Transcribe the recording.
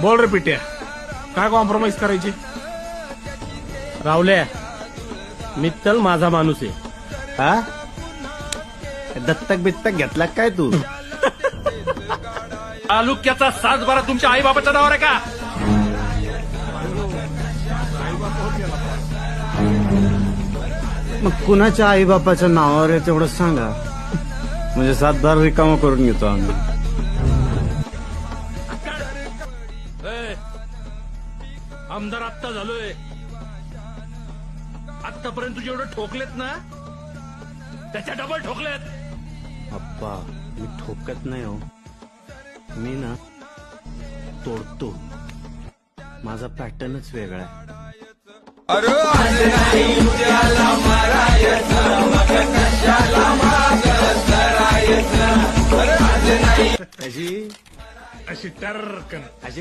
बोल रे पिट्या, काय कॉम्प्रोमाइज करायची? रावल्या, मित्तल माझा माणूस आहे. हा दत्तक बित्तक घेतला काय तू? तालुक्याचा 7-12 तुमच्या आई बाबाच्या नावावर आहे का? मग कुणाच्या आई बापाच्या नावावर आहे तेवढं सांगा, म्हणजे 7-12 रिकामा करून घेतो आम्ही. आमदार आत्ता झालोय. आतापर्यंत तुझे एवढं ठोकलेत ना, त्याच्या डबल ठोकलेत. अप्पा मी ठोकत नाही हो, मी ना तोडतो. माझा पॅटर्नच वेगळा आहे. अशी टर्कन अशी